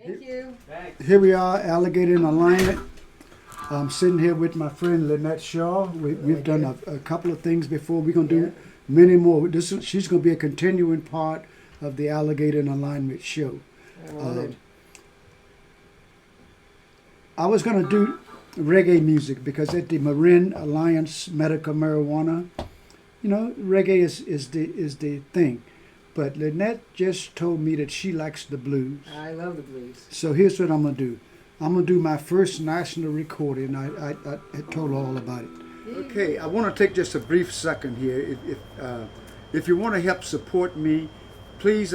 Thank you. Here we are, Alligator in Alignment. I'm sitting here with my friend Lynette Shaw. We've done a couple of things before. We're going to do many more. She's going to be a continuing part of the Alligator in Alignment show. I was going to do reggae music because at the Marin Alliance Medical Marijuana, you know, reggae is the thing. But Lynette just told me that she likes the blues. I love the blues. So here's what I'm going to do. I'm going to do my first national recording. I told her all about it. Okay, I want to take just a brief second here. If you want to help support me, please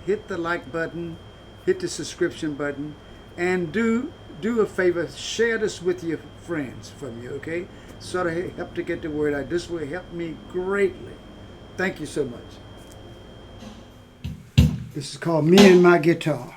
hit the like button, hit the subscription button, and do a favor, share this with your friends from you, okay? Sort of help to get the word out. This will help me greatly. Thank you so much. This is called Me and My Guitar.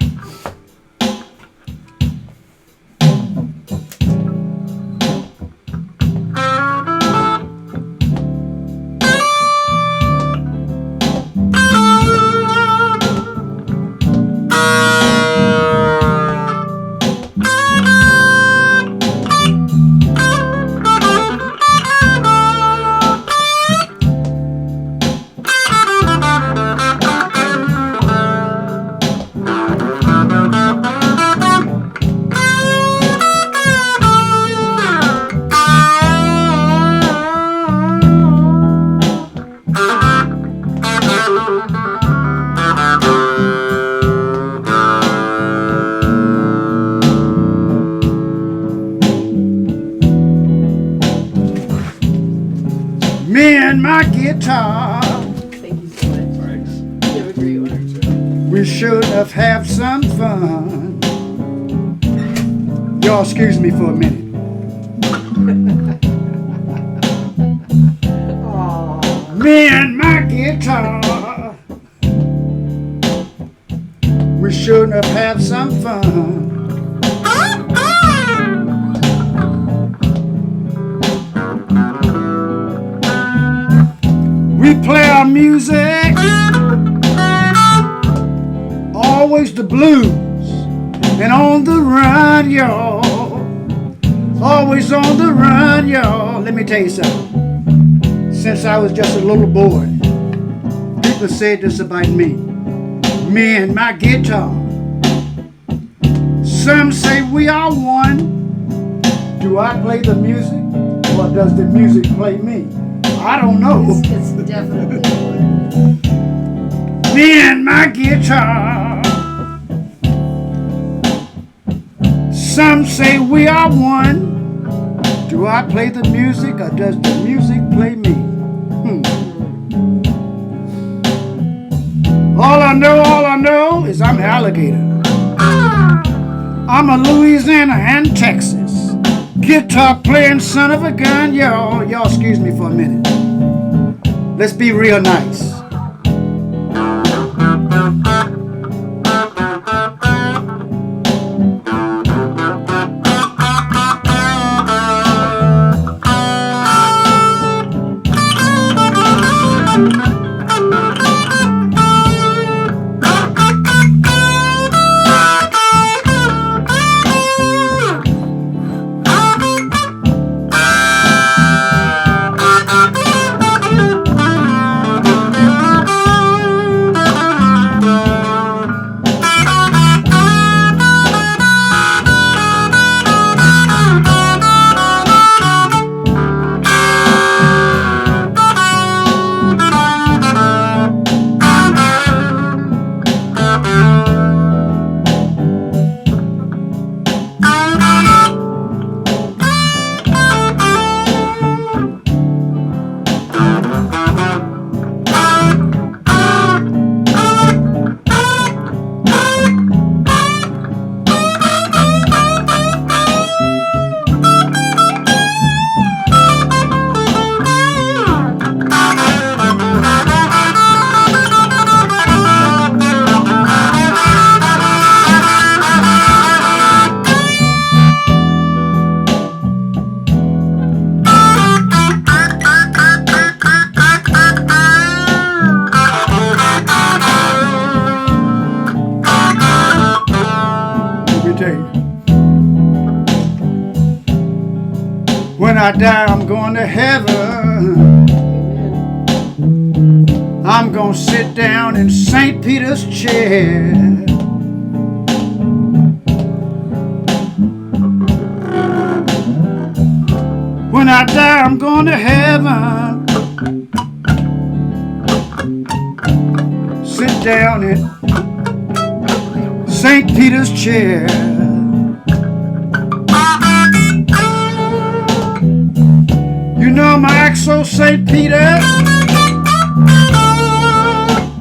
Me and my guitar. Thank you so much. Thanks. You have a great one. We should have some fun. Y'all excuse me for a minute. Me and my guitar. We should have some fun. We play our music, always the blues, and on the run, y'all. Always on the run, y'all. Let me tell you something. Since I was just a little boy, people said this about me. Me and my guitar. Some say we are one. Do I play the music, or does the music play me? I don't know. It's definitely one. Me and my guitar. Some say we are one. Do I play the music or does the music play me? All I know is I'm Alligator. I'm a Louisiana and Texas guitar playing son of a gun. Y'all excuse me for a minute. Let's be real nice. I die, I'm going to heaven. Amen. I'm gonna sit down in St. Peter's chair. When I die, I'm going to heaven. Sit down in St. Peter's chair. You know my XO St. Peter.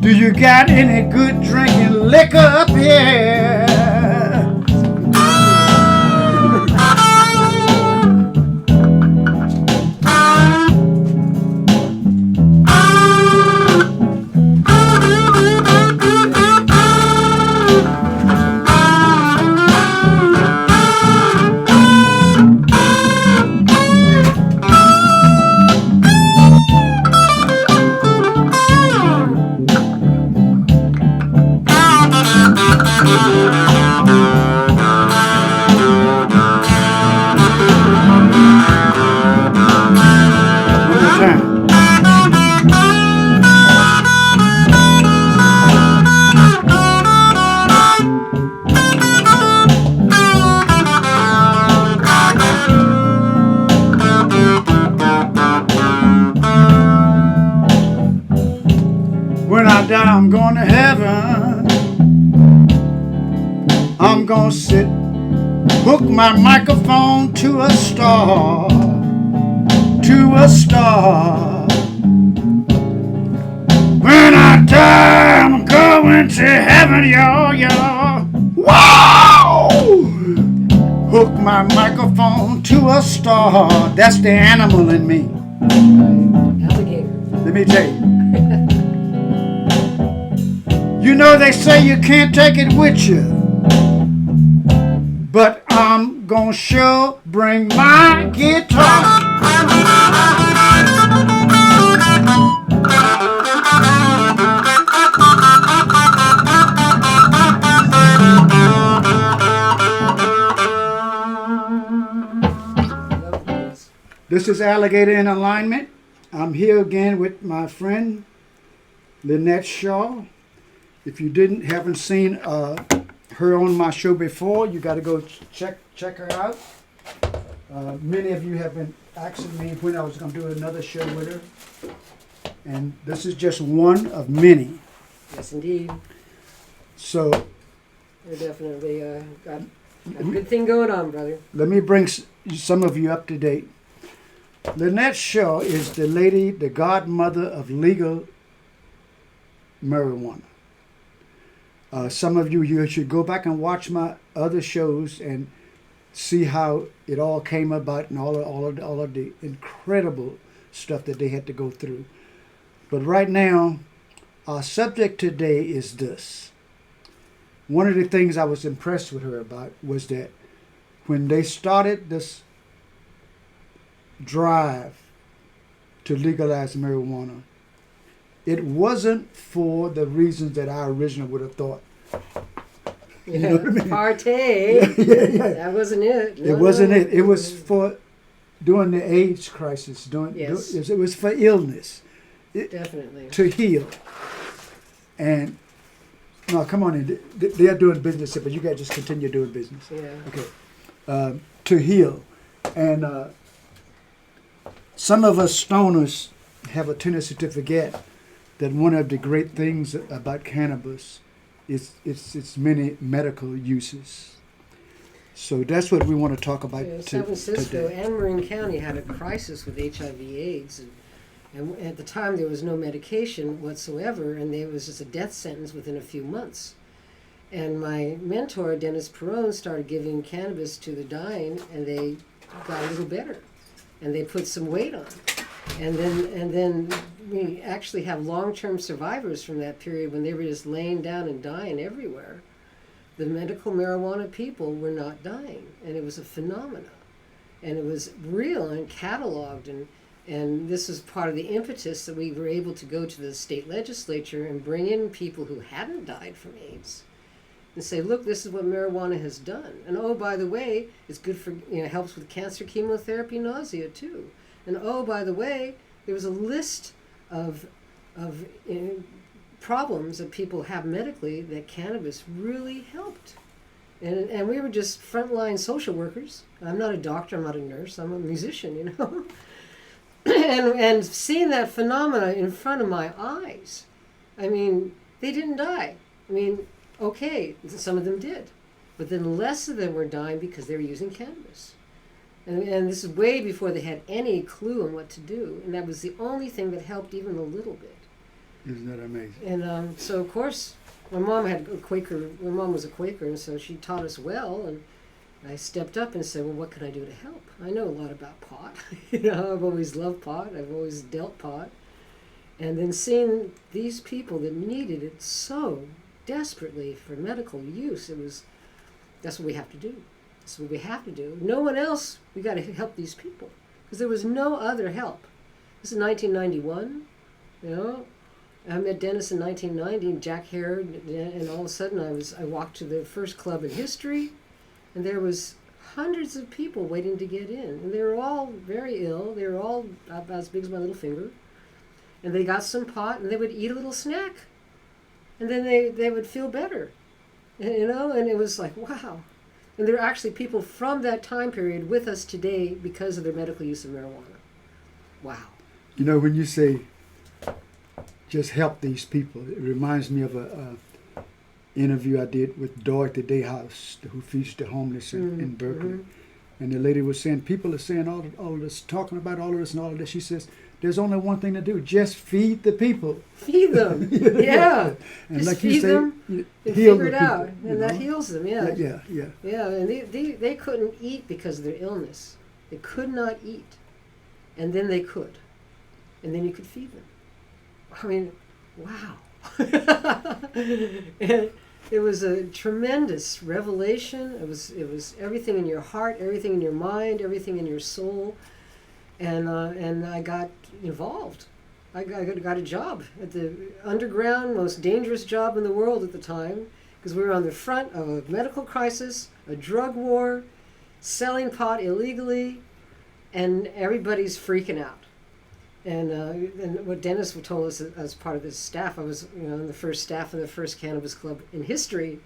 Do you got any good drinking liquor up here? When I die, I'm going to heaven. I'm gonna sit, hook my microphone to a star, to a star. When I die, I'm going to heaven, y'all. Wow! Hook my microphone to a star. That's the animal in me. Alligator. Let me tell you. You know they say you can't take it with you, but I'm gonna sure bring my guitar. This is Alligator in Alignment. I'm here again with my friend Lynette Shaw. If you haven't seen her on my show before, you got to go check her out. Many of you have been asking me when I was going to do another show with her, and this is just one of many. Yes, indeed. So We're definitely got a good thing going on, brother. let me bring some of you up to date. Lynette Shaw is the godmother of legal marijuana. Some of you should go back and watch my other shows and see how it all came about and all of the incredible stuff that they had to go through. But right now, our subject today is this. One of the things I was impressed with her about was that when they started this drive to legalize marijuana, it wasn't for the reasons that I originally would have thought. You know what I mean? Partay. Yeah. That wasn't it. It wasn't it. It was for during the AIDS crisis. Yes. It was for illness. Definitely. To heal. And no, come on in. They are doing business, but you guys just continue doing business. Yeah. Okay. To heal. And some of us stoners have a tendency to forget that one of the great things about cannabis is its many medical uses. So that's what we want to talk about San Francisco today. and Marin County had a crisis with HIV/AIDS, and at the time there was no medication whatsoever, and there was just a death sentence within a few months. And my mentor, Dennis Perone, started giving cannabis to the dying, and they got a little better, and they put some weight on. And then we actually have long-term survivors from that period when they were just laying down and dying everywhere. The medical marijuana people were not dying, and it was a phenomenon. And it was real and cataloged, and this was part of the impetus that we were able to go to the state legislature and bring in people who hadn't died from AIDS. and say, look, this is what marijuana has done. And oh, by the way, it's good for, helps with cancer, chemotherapy, nausea too. And oh, by the way, there was a list of problems that people have medically that cannabis really helped. And we were just frontline social workers. I'm not a doctor, I'm not a nurse, I'm a musician, and seeing that phenomena in front of my eyes, I mean, they didn't die. I mean, okay, some of them did. But then less of them were dying because they were using cannabis. And this is way before they had any clue on what to do. And that was the only thing that helped even a little bit. Isn't that amazing? And so, of course, my mom was a Quaker, and so she taught us well. And I stepped up and said, well, what can I do to help? I know a lot about pot. I've always loved pot. I've always dealt pot. And then seeing these people that needed it so desperately for medical use, that's what we have to do. That's what we have to do. No one else, we got to help these people. Because there was no other help. This is 1991, I met Dennis in 1990, Jack Hare, and all of a sudden I walked to the first club in history, and there was hundreds of people waiting to get in. And they were all very ill. They were all about as big as my little finger. And they got some pot, and they would eat a little snack. And then they would feel better, and it was like, wow. And there are actually people from that time period with us today because of their medical use of marijuana. Wow. When you say just help these people, it reminds me of a interview I did with Dorothy Dayhouse, who feeds the homeless in Berkeley. Mm-hmm. And the lady was saying, people are saying all of this, talking about all of this and all of this. She says, there's only one thing to do, just feed the people. Feed them, yeah. And just like feed you say, them and heal figure it the people, out. And that heals them, yeah. Yeah. Yeah, and they couldn't eat because of their illness. They could not eat. And then they could. And then you could feed them. I mean, wow. And it was a tremendous revelation. It was everything in your heart, everything in your mind, everything in your soul. And I got involved. I got a job at the underground, most dangerous job in the world at the time, because we were on the front of a medical crisis, a drug war, selling pot illegally, and everybody's freaking out. And what Dennis told us as part of his staff, I was on the first staff of the first cannabis club in history.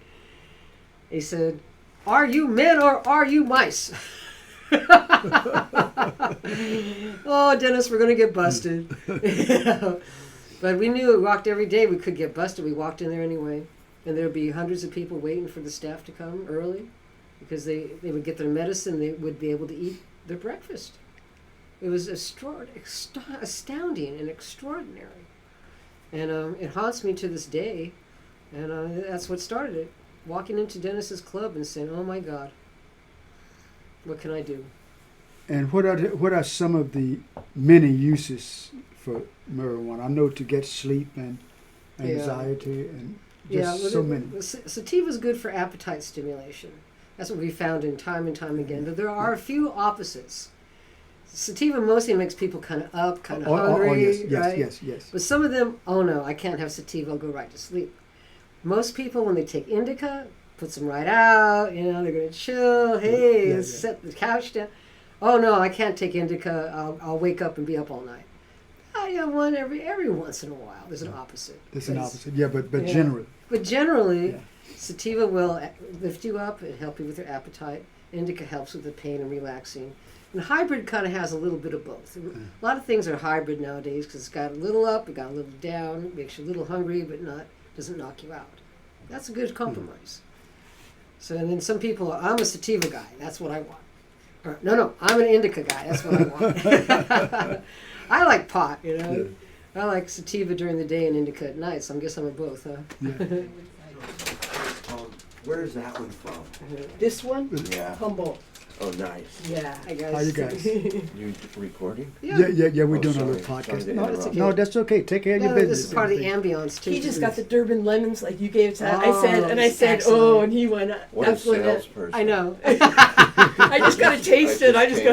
He said, "Are you men or are you mice?" Oh, Dennis, we're going to get busted. But we knew we walked every day we could get busted. We walked in there anyway. And there would be hundreds of people waiting for the staff to come early because they would get their medicine. They would be able to eat their breakfast. It was astounding and extraordinary. And it haunts me to this day. And that's what started it. Walking into Dennis's club and saying, oh my God, what can I do? And what are some of the many uses for marijuana? I know to get sleep and anxiety and just so many. Sativa is good for appetite stimulation. That's what we found in time and time again. But there are a few opposites. Sativa mostly makes people kind of up, kind of hungry, right? Yes. But some of them, oh no, I can't have sativa, I'll go right to sleep. Most people, when they take indica, puts them right out, they're going to chill, set the couch down. Oh no, I can't take indica, I'll wake up and be up all night. I have one every once in a while. There's an opposite. There's an opposite, but generally. But generally, sativa will lift you up and help you with your appetite. Indica helps with the pain and relaxing. And hybrid kind of has a little bit of both. A lot of things are hybrid nowadays because it's got a little up, it got a little down, it makes you a little hungry, but doesn't knock you out. That's a good compromise. So, and then some people are, I'm a sativa guy, that's what I want. Or, no, I'm an indica guy, that's what I want. I like pot, I like sativa during the day and indica at night, so I guess I'm a both, huh? Yeah. Where is that one from? This one? Yeah. Humboldt. Oh, nice. Yeah, I guess. How you guys? You recording? Yeah, we're doing a little podcast. That's okay. No, that's okay. Take care of your business. This is part of the ambience, too. He just got the Durban lemons like you gave it to Oh, I said, excellent. oh, and he went, What a absolutely. salesperson. I know. I just got to taste it. I just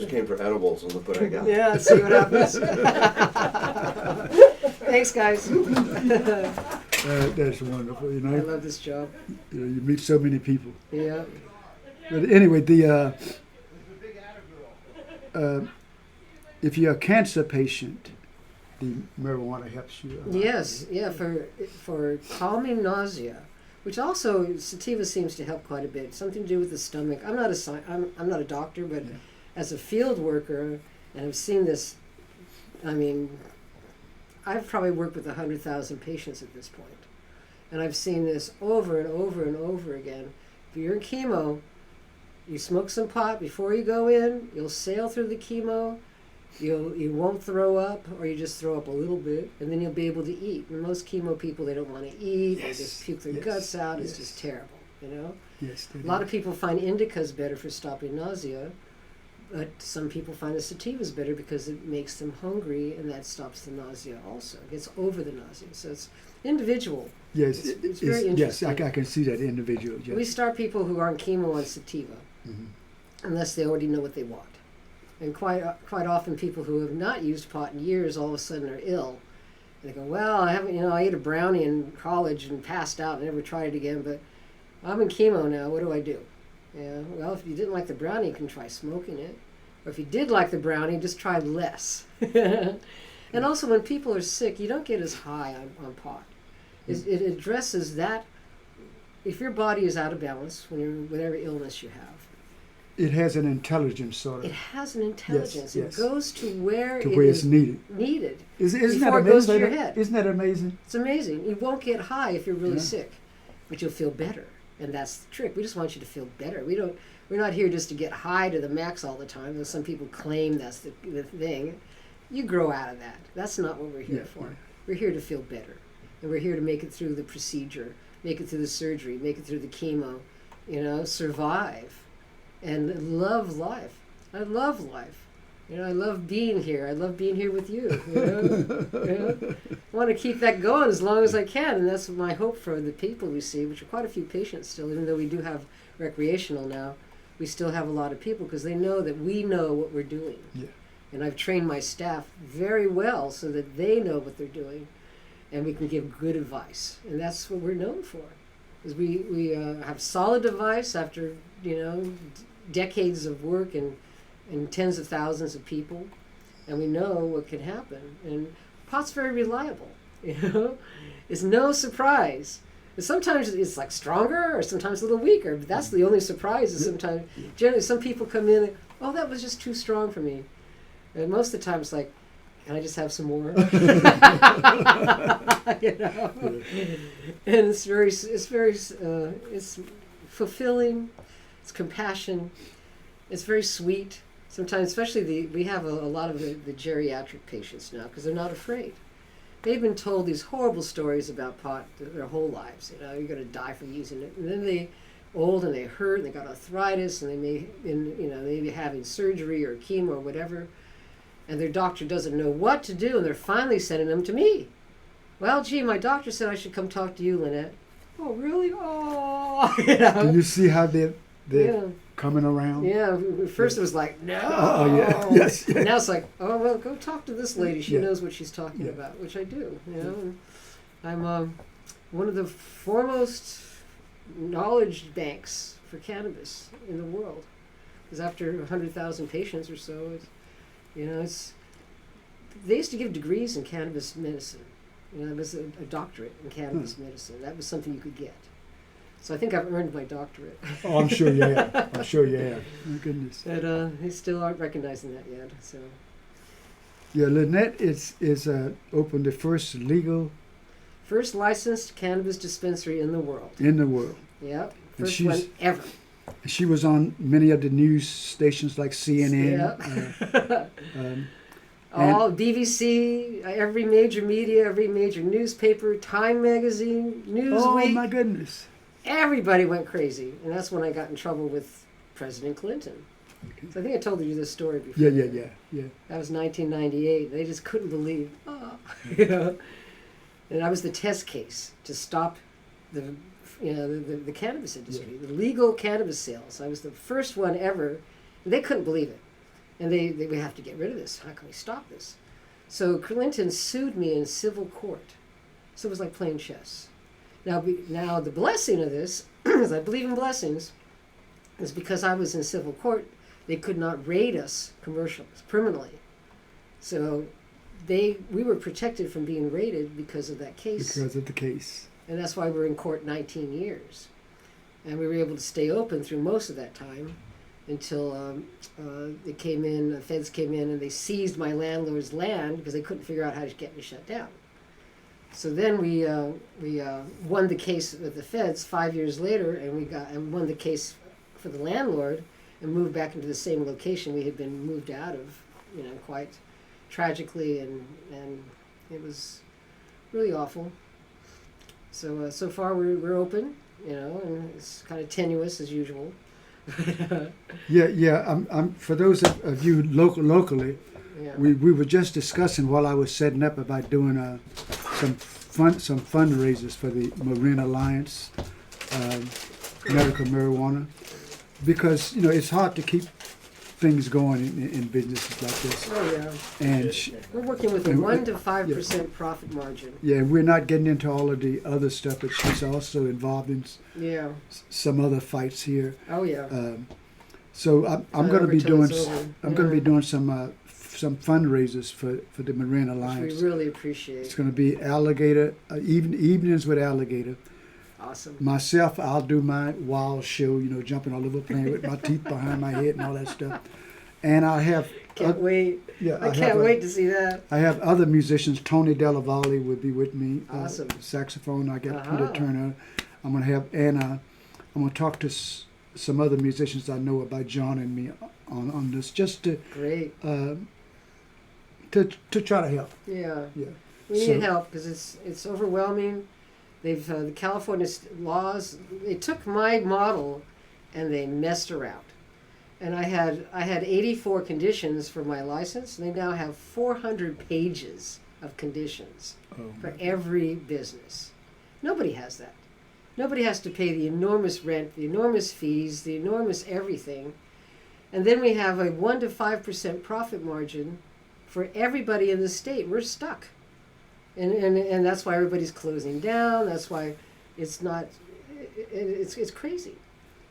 came for edibles and look what I got. Yeah, let's see what happens. Thanks, guys. That's wonderful. You I know, love this job. you meet so many people. Yeah. But anyway, if you're a cancer patient, the marijuana helps you. A lot. Yes, yeah, for calming nausea, which also sativa seems to help quite a bit. Something to do with the stomach. I'm not a doctor, but Yeah. as a field worker, and I've seen this. I mean, I've probably worked with 100,000 patients at this point, and I've seen this over and over and over again. If you're in chemo, you smoke some pot before you go in. You'll sail through the chemo. You won't throw up, or you just throw up a little bit, and then you'll be able to eat. And most chemo people, they don't want to eat. Yes, They just puke their yes, guts out. It's yes. just terrible, you know. Yes, A lot of people find indicas better for stopping nausea, but some people find the sativas better because it makes them hungry, and that stops the nausea also. It gets over the nausea, so it's individual. Yes, it's very yes, interesting. I can see that individual. Yes. We start people who aren't chemo on sativa, Mhm. unless they already know what they want. And quite often, people who have not used pot in years all of a sudden are ill. And they go, "Well, I haven't, I ate a brownie in college and passed out and never tried it again, but I'm in chemo now. What do I do?" Yeah, well, if you didn't like the brownie, you can try smoking it. Or if you did like the brownie, just try less. And also, when people are sick, you don't get as high on pot. It addresses that. If your body is out of balance, whatever illness you have, It has an intelligence, sort it of, has an intelligence. yes. It goes to where to it where is it's needed. needed. Isn't that before it amazing? goes to your head. Isn't that amazing? It's amazing. You won't get high if you're really Yeah. sick, but you'll feel better, and that's the trick. We just want you to feel better. We're not here just to get high to the max all the time. Though some people claim that's the thing. You grow out of that. That's not what we're here Yeah, for. yeah. We're here to feel better, and we're here to make it through the procedure, make it through the surgery, make it through the chemo. Survive. And love life. I love life. I love being here. I love being here with you. I want to keep that going as long as I can, and that's my hope for the people we see, which are quite a few patients still. Even though we do have recreational now, we still have a lot of people because they know that we know what we're doing. Yeah. And I've trained my staff very well so that they know what they're doing, and we can give good advice. And that's what we're known for. Is we have solid advice after decades of work and tens of thousands of people, and we know what can happen. And pot's very reliable. It's no surprise. But sometimes it's like stronger, or sometimes a little weaker. But that's the only surprise. Is sometimes generally some people come in and, "Oh, that was just too strong for me," and most of the time it's like, "Can I just have some more?" And it's fulfilling. It's compassion. It's very sweet. Sometimes, especially we have a lot of the geriatric patients now because they're not afraid. They've been told these horrible stories about pot their whole lives. You're going to die from using it, and then they old and they hurt and they got arthritis and they may be having surgery or chemo or whatever, and their doctor doesn't know what to do, and they're finally sending them to me. "Well, gee, my doctor said I should come talk to you, Lynette." "Oh, really? Oh." Do you see how they're Yeah. coming around? Yeah, first it was like, "No." Oh, yeah. Yes. And now it's like, "Oh, well, go talk to this lady. She Yeah. knows what she's talking Yeah. about," which I do. And I'm one of the foremost knowledge banks for cannabis in the world. Because after 100,000 patients or so, they used to give degrees in cannabis medicine. It was a doctorate in cannabis medicine. That was something you could get. So I think I've earned my doctorate. Oh, I'm sure you have. I'm sure you have. My goodness. But they still aren't recognizing that yet. So Yeah, Lynette is opened the first licensed cannabis dispensary in the world. in the world. Yep, And first one ever. She was on many of the news stations like CNN. Yep. And- All BBC, every major media, every major newspaper, Time magazine, Newsweek. oh my goodness. Everybody went crazy, and that's when I got in trouble with President Clinton. So I think I told you this story before. Yeah. That was 1998. They just couldn't believe, And I was the test case to stop the cannabis industry, the legal cannabis sales. I was the first one ever. And they couldn't believe it. And we have to get rid of this. How can we stop this? So Clinton sued me in civil court. So it was like playing chess. Now the blessing of this, is I believe in blessings, is because I was in civil court, they could not raid us criminally. So we were protected from being raided because of that case. Because of the case. And that's why we're in court 19 years. And we were able to stay open through most of that time until the feds came in and they seized my landlord's land because they couldn't figure out how to get me shut down. So then we won the case with the feds 5 years later, and won the case for the landlord and moved back into the same location we had been moved out of, quite tragically, and it was really awful. So so far we're open, and it's kind of tenuous as usual. Yeah. I'm for those of you locally. Yeah. We were just discussing while I was setting up about doing some fundraisers for the Marin Alliance, medical marijuana, because it's hard to keep things going in businesses like this. Oh yeah. And We're working with a 1 to 5% profit margin. yeah, we're not getting into all of the other stuff, but she's also involved in Yeah. some other fights here. Oh yeah. So I'm going to be doing I'm going to be doing some fundraisers for the Marin Which Alliance. we really appreciate. It's going to be Alligator, evenings with Alligator. Awesome. Myself, I'll do my wild show, jumping all over, playing with my teeth behind my head and all that stuff. And I have... Can't wait. Yeah, I can't wait to see that. I have other musicians. Tony Delavalli will be with me. Awesome. Saxophone. I got Uh-huh. Peter Turner. I'm going to have Anna. I'm going to talk to some other musicians I know about joining me on this, just to Great. to try to help. Yeah. Yeah. We need help because it's overwhelming. They've the California laws. They took my model and they messed around. And I had 84 conditions for my license. And they now have 400 pages of conditions for every business. Nobody has that. Nobody has to pay the enormous rent, the enormous fees, the enormous everything. And then we have a 1 to 5% profit margin for everybody in the state. We're stuck. And that's why everybody's closing down. That's why it's not, it's crazy.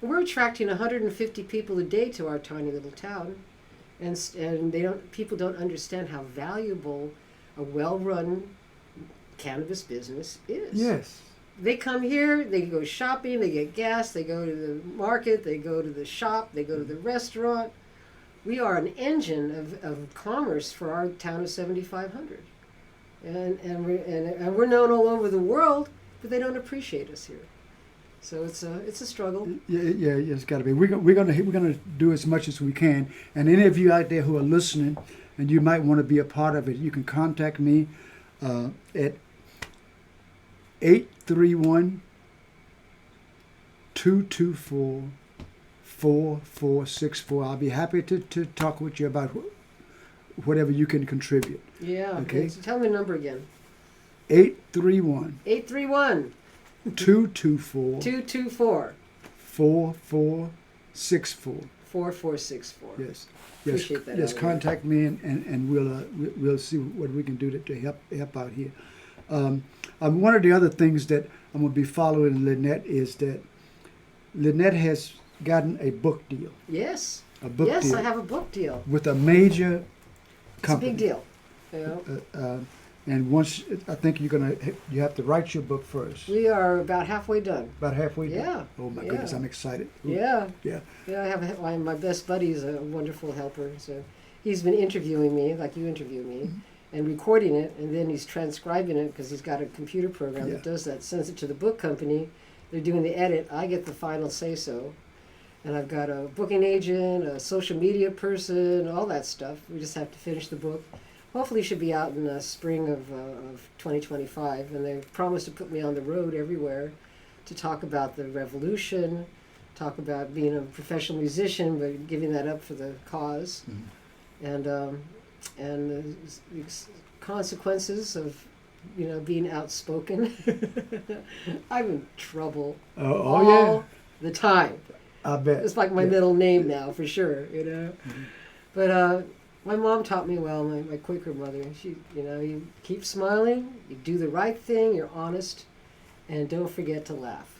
We're attracting 150 people a day to our tiny little town, and people don't understand how valuable a well-run cannabis business is. Yes. They come here, they go shopping, they get gas, they go to the market, they go to the shop, they go to the restaurant. We are an engine of commerce for our town of 7,500. And we're known all over the world, but they don't appreciate us here. So it's a struggle. Yeah, it's got to be. We're gonna do as much as we can. And any of you out there who are listening, and you might want to be a part of it, you can contact me at 831-224-4464. I'll be happy to talk with you about whatever you can contribute. Yeah. Okay. So tell me the number again. 831 831 224 224 4464. 4464. Yes. Appreciate that, Yes, Elliot. contact me and we'll see what we can do to help out here. One of the other things that I'm going to be following Lynette is that Lynette has gotten a book deal. Yes. A book yes, deal I have a book deal. with a major It's company. a big deal. You know? And once I think you have to write your book first. We are about halfway done. About halfway done. Yeah. Oh my Yeah. goodness, I'm excited. Ooh. Yeah. Yeah. Yeah, I have my best buddy is a wonderful helper. So he's been interviewing me, like you interview me, and recording it, and then he's transcribing it because he's got a computer program that does that, sends it to the book company. They're doing the edit. I get the final say-so. And I've got a booking agent, a social media person, all that stuff. We just have to finish the book. Hopefully it should be out in the spring of 2025. And they've promised to put me on the road everywhere to talk about the revolution, talk about being a professional musician, but giving that up for the cause. And the consequences of, being outspoken. I'm in trouble all the time. I bet. It's like my middle name now, for sure, But my mom taught me well, my Quaker mother. She, you keep smiling, you do the right thing, you're honest, and don't forget to laugh.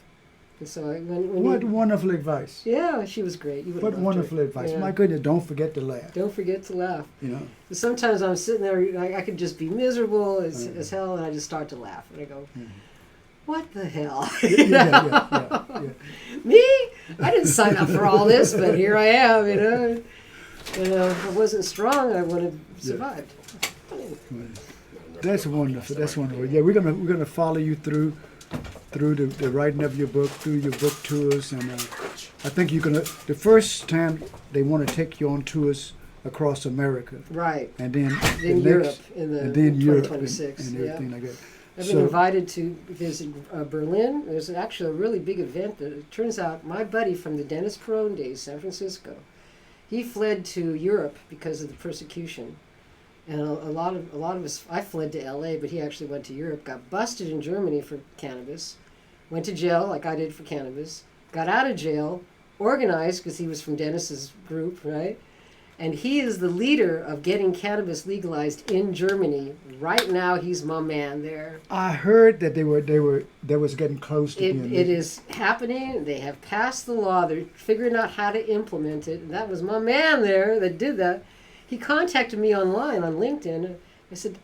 And so when What you, wonderful advice. yeah, she was great. You would What have loved wonderful her. advice. Yeah. My goodness, don't forget to laugh. Don't forget to laugh. You know. Sometimes I'm sitting there, I could just be miserable as hell, and I just start to laugh, and I go, "What the hell?" Yeah. Me? I didn't sign up for all this, but here I am. You know, and if I wasn't strong, I would have survived. That's wonderful. That's wonderful. Yeah, we're gonna follow you through the writing of your book, through your book tours, and I think you're gonna. The first time they want to take you on tours across America, Right. and then Europe in the and then Europe 2026. and everything like that. I've been invited to visit Berlin. There's actually a really big event. That it turns out my buddy from the Dennis Perone days, San Francisco, he fled to Europe because of the persecution. And a lot of us, I fled to LA, but he actually went to Europe, got busted in Germany for cannabis, went to jail like I did for cannabis, got out of jail, organized because he was from Dennis's group, right? And he is the leader of getting cannabis legalized in Germany. Right now, he's my man there. I heard that they was getting close to being. It is happening. They have passed the law. They're figuring out how to implement it. And that was my man there that did that. He contacted me online on LinkedIn. I said,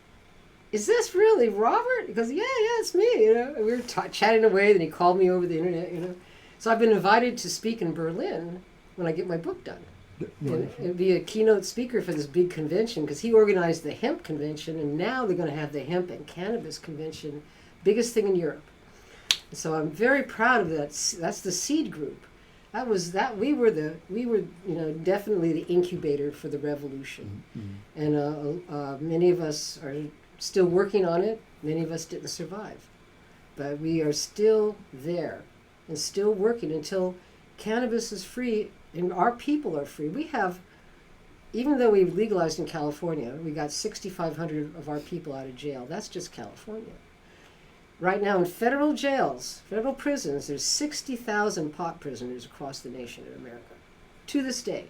"Is this really Robert?" He goes, "Yeah, it's me." You know, and we were chatting away. Then he called me over the internet. You know, so I've been invited to speak in Berlin when I get my book done. And be a keynote speaker for this big convention because he organized the hemp convention, and now they're going to have the hemp and cannabis convention, biggest thing in Europe. So I'm very proud of that. That's the seed group. We were definitely the incubator for the revolution, and many of us are still working on it. Many of us didn't survive, but we are still there and still working until cannabis is free and our people are free. We have, even though we legalized in California, we got 6,500 of our people out of jail. That's just California. Right now in federal jails, federal prisons, there's 60,000 pot prisoners across the nation in America, to this day.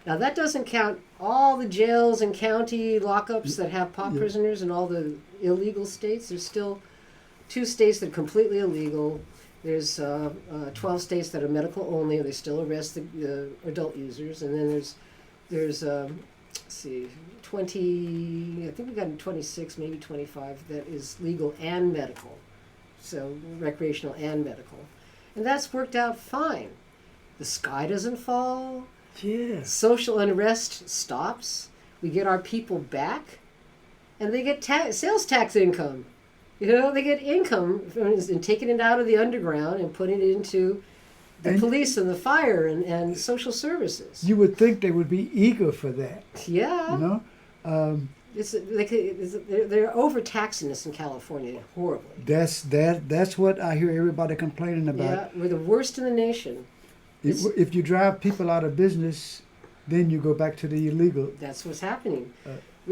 Now that doesn't count all the jails and county lockups that have pot prisoners in all the illegal states. There's still 2 states that are completely illegal. There's 12 states that are medical only. They still arrest the adult users. And then there's 20, I think we got 26, maybe 25 that is legal and medical. So recreational and medical. And that's worked out fine. The sky doesn't fall. Yeah. Social unrest stops. We get our people back. And they get sales tax income. You know, they get income and taking it out of the underground and putting it into the police and the fire and social services. You would think they would be eager for that. Yeah. You know? They're overtaxing us in California horribly. That's what I hear everybody complaining about. Yeah, we're the worst in the nation. If you drive people out of business, then you go back to the illegal. That's what's happening.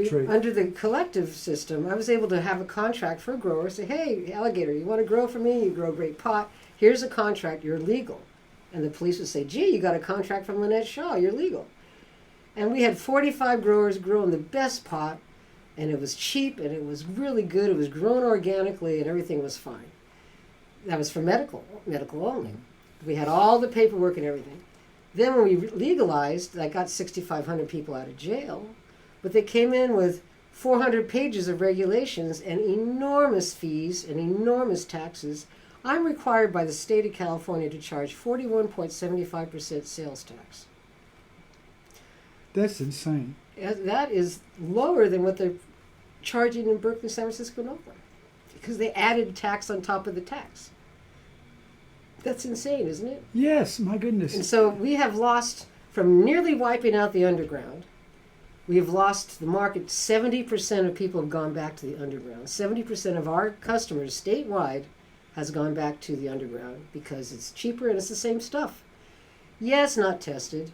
Trade. Under the collective system, I was able to have a contract for a grower. Say, "Hey, Alligator, you want to grow for me? You grow great pot. Here's a contract. You're legal." And the police would say, "Gee, you got a contract from Lynette Shaw. You're legal." And we had 45 growers growing the best pot, and it was cheap, and it was really good. It was grown organically, and everything was fine. That was for medical only. We had all the paperwork and everything. Then when we legalized, I got 6,500 people out of jail. But they came in with 400 pages of regulations and enormous fees and enormous taxes. I'm required by the state of California to charge 41.75% sales tax. That's insane. That is lower than what they're charging in Berkeley, San Francisco, and Oakland. Because they added tax on top of the tax. That's insane, isn't it? Yes, my goodness. And so we have lost, from nearly wiping out the underground, we have lost the market. 70% of people have gone back to the underground. 70% of our customers statewide has gone back to the underground because it's cheaper and it's the same stuff. Yeah, it's not tested.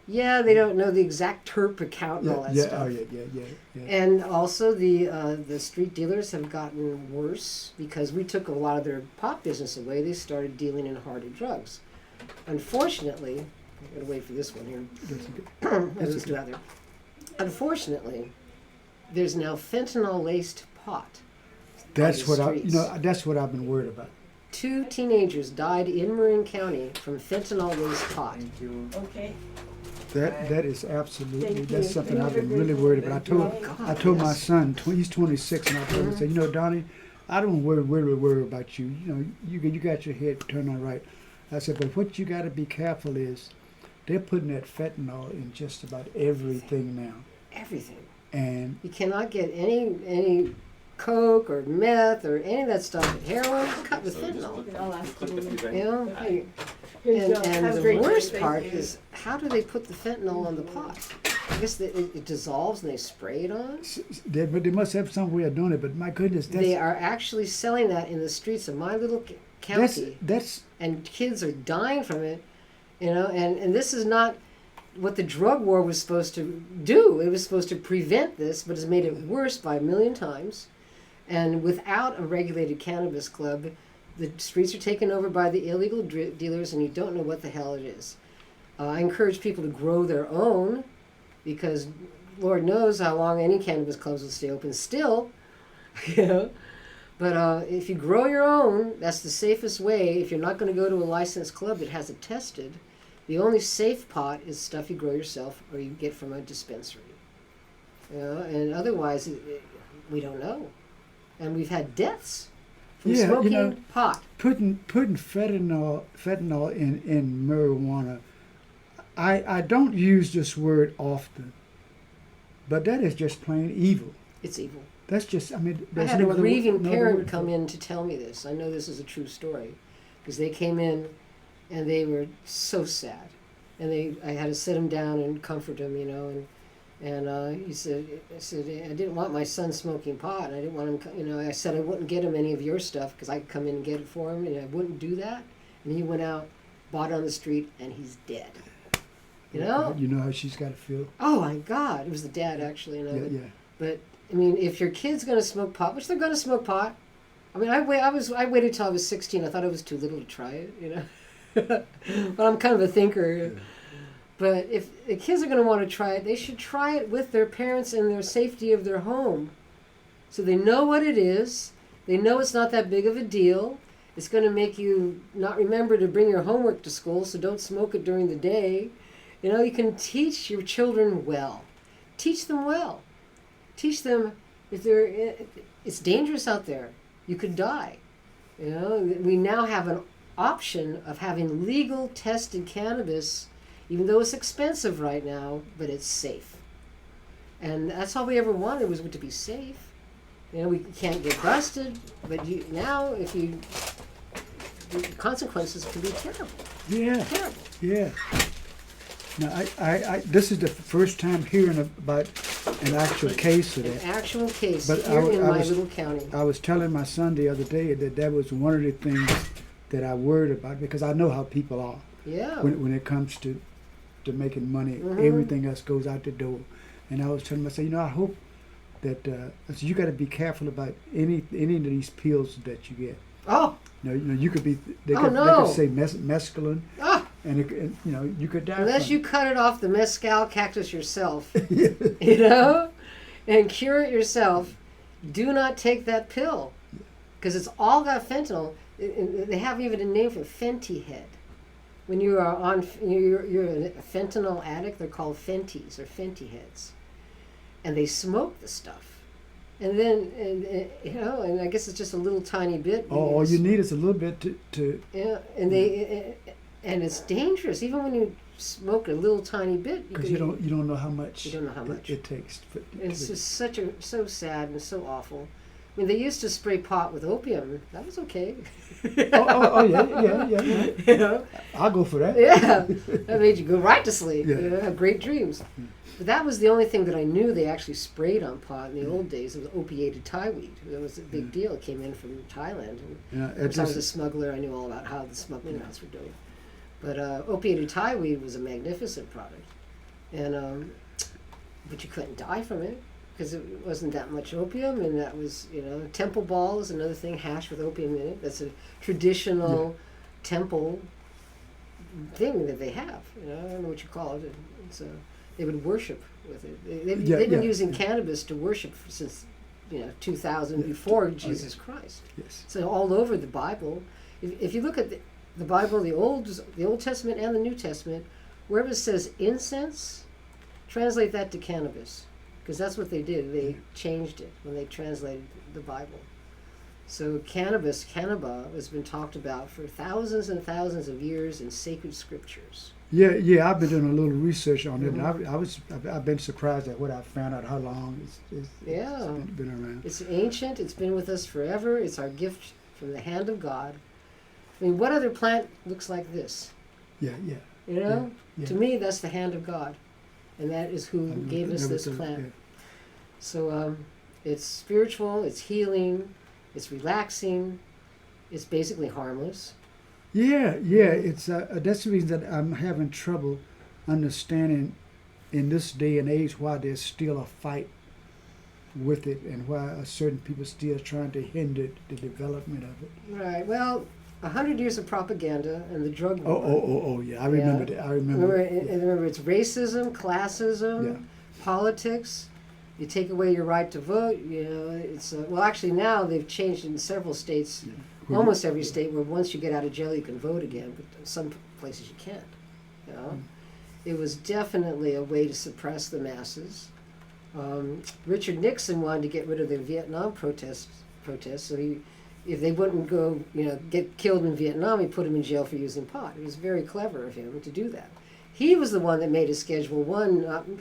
Yeah, they don't know the exact terp count and all that stuff. Yeah. And also the street dealers have gotten worse because we took a lot of their pot business away. They started dealing in harder drugs. Unfortunately, I'm going to wait for this one here. Let's do that there. Unfortunately, there's now fentanyl-laced pot. That's what I've been worried about. 2 teenagers died in Marin County from fentanyl-laced pot. Okay. That is absolutely, Thank that's you. something You I've have a been great really day. worried about. I told my yes. son, he's 26, and I told him, I said, you know, Donnie, I don't worry about you. You know, you got your head turned on right. I said, but what you got to be careful is they're putting that fentanyl in just about everything now. Everything. And You cannot get any coke or meth or any of that stuff. Heroin cut with fentanyl. I'll ask Click a few you. things. You know, Here you and, go. Have and a the great day. worst Thank part you. is how do they put the fentanyl on the pot? I guess it dissolves and they spray it on. they must have some way of doing it, but my goodness, They are actually selling that in the streets of my little county, that's and kids are dying from it. You know, and this is not what the drug war was supposed to do. It was supposed to prevent this, but it's made it worse by a million times. And without a regulated cannabis club, the streets are taken over by the illegal dealers, and you don't know what the hell it is. I encourage people to grow their own, because Lord knows how long any cannabis clubs will stay open still, you know. But if you grow your own, that's the safest way. If you're not going to go to a licensed club that has it tested, the only safe pot is stuff you grow yourself or you get from a dispensary. You know, and otherwise, we don't know. And we've had deaths from Yeah, you smoking know, pot. putting fentanyl in marijuana. I don't use this word often, but that is just plain evil. It's evil. That's just, I mean, I there's had no a other grieving no other parent word come for it. in to tell me this. I know this is a true story, because they came in and they were so sad, and I had to sit them down and comfort them, you know, and I said I didn't want my son smoking pot. I didn't want him, you know. I said I wouldn't get him any of your stuff because I could come in and get it for him, and I wouldn't do that. And he went out, bought it on the street, and he's dead. You know? You know how she's got to feel. Oh my God! It was the dad actually, you know. Yeah, yeah. But I mean, if your kid's gonna smoke pot, which they're gonna smoke pot. I mean, I waited till I was 16. I thought it was too little to try it, you know. But I'm kind of a thinker. Yeah. But if the kids are gonna want to try it, they should try it with their parents in their safety of their home, so they know what it is. They know it's not that big of a deal. It's gonna make you not remember to bring your homework to school, so don't smoke it during the day. You know, you can teach your children well. Teach them well. Teach them it's dangerous out there. You could die. You know, we now have an option of having legal tested cannabis, even though it's expensive right now, but it's safe. And that's all we ever wanted, was to be safe. You know, we can't get busted, but now the consequences can be terrible. Yeah, Terrible. yeah. Now, I this is the first time hearing about an actual case of An that. actual case But here in I my was- little county. I was telling my son the other day that was one of the things that I worried about, because I know how people are Yeah. when it comes to making money. Mhm. Everything else goes out the door. And I was telling him, I said, you know, I hope that I said, you got to be careful about any of these pills that you get. Oh, You know, you could be they Oh, could no. say mescaline, ah. and you know, you could die. Unless from you cut it off the mescal cactus yourself, it. you know, and cure it yourself, do not take that pill, because it's all got fentanyl. They have even a name for it, Fenty head. When you are you're a fentanyl addict, they're called Fenties or Fenty heads, and they smoke the stuff, and then you know, and I guess it's just a little tiny bit. All you need is a little bit to Yeah, and and it's dangerous. Even when you smoke a little tiny bit, because you don't know how much You don't know how much. it takes. It's just so sad and so awful. I mean, they used to spray pot with opium. That was okay. oh yeah. You know? I'll go for that. Yeah, that made you go right to sleep. Yeah. You know, have great dreams. But that was the only thing that I knew they actually sprayed on pot in the old days. It was opiated Thai weed. That was a big deal. It came in from Thailand. And Yeah, of course, I was a smuggler. I knew all about how the smuggling routes were doing. But opiated Thai weed was a magnificent product, and but you couldn't die from it because it wasn't that much opium, and that was, you know, temple ball is another thing, hash with opium in it. That's a traditional temple thing that they have. You know, I don't know what you call it. So they would worship with it. They've been using cannabis to worship since 2000 before Jesus Christ. Yes. So all over the Bible, if you look at the Bible, the Old Testament and the New Testament, wherever it says incense, translate that to cannabis, because that's what they did. They changed it when they translated the Bible. So cannabis, canniba, has been talked about for thousands and thousands of years in sacred scriptures. Yeah. I've been doing a little research on it, and Mm-hmm. I've been surprised at what I found out. How long it's been around. It's ancient. It's been with us forever. It's our gift from the hand of God. I mean, what other plant looks like this? Yeah. You know, Yeah. to me, that's the hand of God, and that is who I've gave us never this thought- plant. yeah. So it's spiritual. It's healing. It's relaxing. It's basically harmless. Yeah. It's that's the reason that I'm having trouble understanding in this day and age why there's still a fight with it, and why certain people still trying to hinder the development of it. Right. Well, 100 years of propaganda and the drug war. Oh, yeah. I remember that. I remember. Remember, it's racism, classism, politics. You take away your right to vote. You know, it's well, actually now they've changed in several states, almost every state, where once you get out of jail you can vote again, but some places you can't. You know, it was definitely a way to suppress the masses. Richard Nixon wanted to get rid of the Vietnam protests, so if they wouldn't go, get killed in Vietnam, he put them in jail for using pot. It was very clever of him to do that. He was the one that made it Schedule I,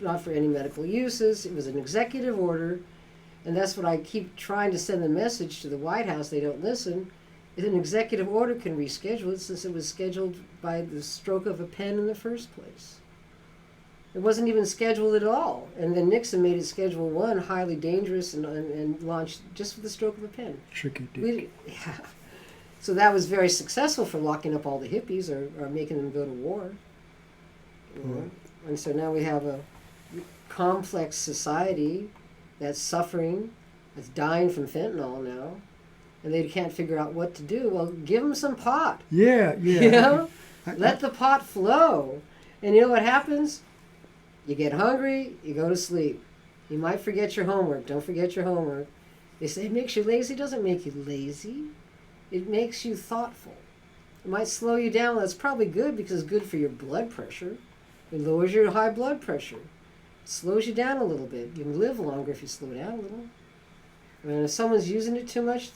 not for any medical uses. It was an executive order, and that's what I keep trying to send the message to the White House. They don't listen. An executive order can reschedule it since it was scheduled by the stroke of a pen in the first place. It wasn't even scheduled at all. And then Nixon made it Schedule I, highly dangerous, and launched just with the stroke of a pen. Tricky dick. Yeah. So that was very successful for locking up all the hippies or making them go to war. Right. And so now we have a complex society that's suffering, that's dying from fentanyl now, and they can't figure out what to do. Well, give them some pot. Yeah. You know? Let the pot flow. And you know what happens? You get hungry, you go to sleep. You might forget your homework. Don't forget your homework. They say it makes you lazy. It doesn't make you lazy. It makes you thoughtful. It might slow you down. That's probably good because it's good for your blood pressure. It lowers your high blood pressure. It slows you down a little bit. You can live longer if you slow down a little. I mean, if someone's using it too much,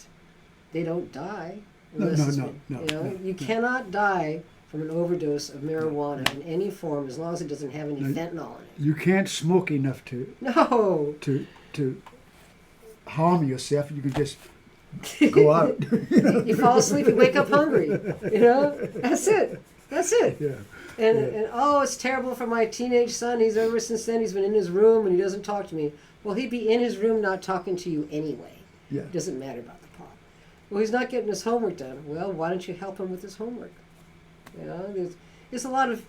they don't die. No. You cannot die from an overdose of marijuana in any form as long as it doesn't have any fentanyl in it. You can't smoke enough to harm yourself. You can just go out. You fall asleep, you wake up hungry. That's it. Yeah. And oh, it's terrible for my teenage son. He's ever since then he's been in his room and he doesn't talk to me. Well, he'd be in his room not talking to you anyway. Yeah. It doesn't matter about the pot. Well, he's not getting his homework done. Well, why don't you help him with his homework? There's a lot of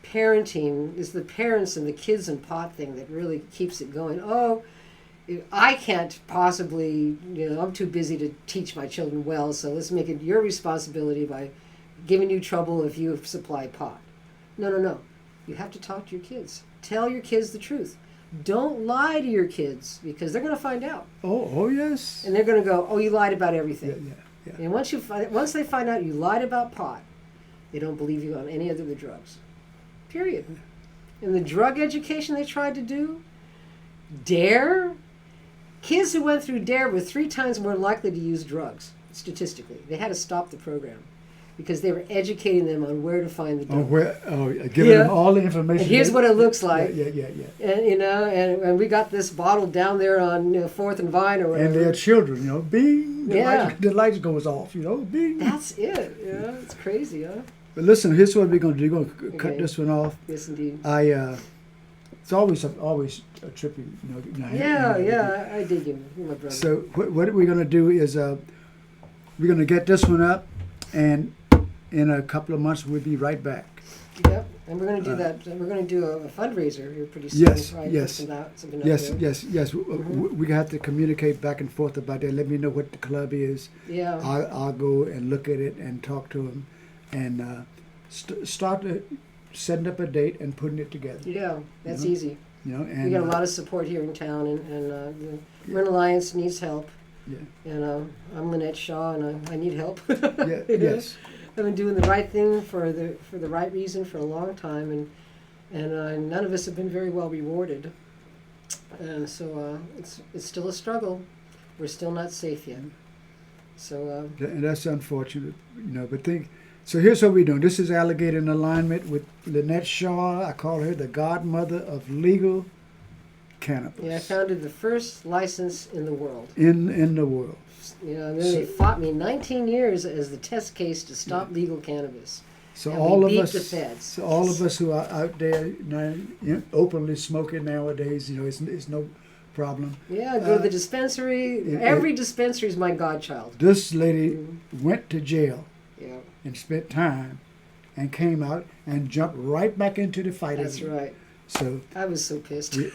parenting. It's the parents and the kids and pot thing that really keeps it going. Oh, I can't possibly, I'm too busy to teach my children well, so let's make it your responsibility by giving you trouble if you supply pot. No. You have to talk to your kids. Tell your kids the truth. Don't lie to your kids because they're going to find out. Oh yes. And they're going to go, oh, you lied about everything. Yeah. And once they find out you lied about pot, they don't believe you on any other of the drugs. Period. And the drug education they tried to do, DARE, kids who went through DARE were 3 times more likely to use drugs, statistically. They had to stop the program because they were educating them on where to find the dope. Giving them all the information. And here's what it looks like. Yeah. And and we got this bottle down there on 4th and Vine or whatever. And their children, bing, the lights goes off, bing. That's it. It's crazy, huh? But listen, here's what we're going to do. We're going to cut Okay. this one off. Yes, indeed. It's always a trippy. Yeah, I dig you. You're my brother. So what we're going to do is we're going to get this one up, and in a couple of months we'll be right back. Yep, and we're going to do that. We're going to do a fundraiser here pretty soon. Yes, right? yes. Something out Yes. there. We have to communicate back and forth about that. Let me know what the club is. Yeah. I'll go and look at it and talk to them, and start setting up a date and putting it together. Yeah, that's easy. And We got a lot of support here in town, and the Marin Alliance needs help. Yeah. And I'm Lynette Shaw, and I need help. Yeah. Yes. I've been doing the right thing for the right reason for a long time, and none of us have been very well rewarded. And so it's still a struggle. We're still not safe yet. So And that's unfortunate, but so here's what we're doing. This is Alligator in alignment with Lynette Shaw. I call her the Godmother of Legal Cannabis. yeah, I founded the first license in the world. In the world. And then they fought me 19 years as the test case to stop legal cannabis. So And all we of beat us, the feds. so all of us who are out there now, openly smoking nowadays, it's no problem. Yeah, go to the dispensary. Every dispensary is my godchild. This lady went to jail Yeah, and spent time, and came out and jumped right back into the fight. that's again. right. So I was so pissed. You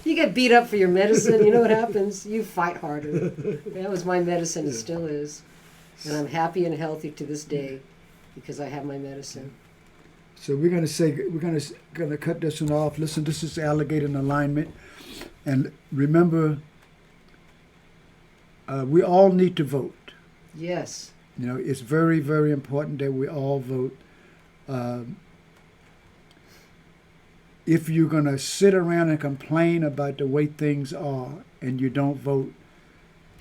get beat up for your medicine, you know what happens? You fight harder. That was my medicine, it still is. And I'm happy and healthy to this day because I have my medicine. So we're gonna cut this one off. Listen, this is Alligator in alignment, and remember, we all need to vote. Yes. It's very, very important that we all vote. If you're gonna sit around and complain about the way things are and you don't vote,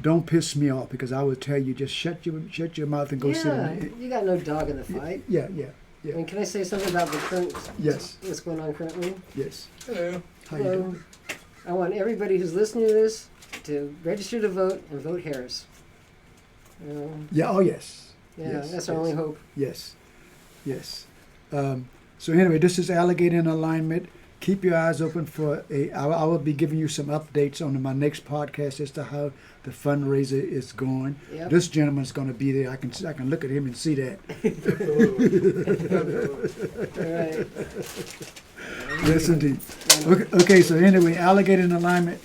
don't piss me off, because I will tell you, just shut your mouth and go sit Yeah, in you got no dog in the fight. Yeah. I mean, can I say something about the current, Yes. what's going on currently? Yes. Hello. How you doing? I want everybody who's listening to this to register to vote and vote Harris. Yeah. Oh yes. Yeah, Yes, that's our yes. only hope. Yes. So anyway, this is Alligator in alignment. Keep your eyes open for I will be giving you some updates on my next podcast as to how the fundraiser is going. Yep. This gentleman's going to be there. I can look at him and see that. All right. Yes, indeed. Okay. So anyway, Alligator in alignment.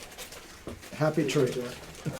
Happy trail.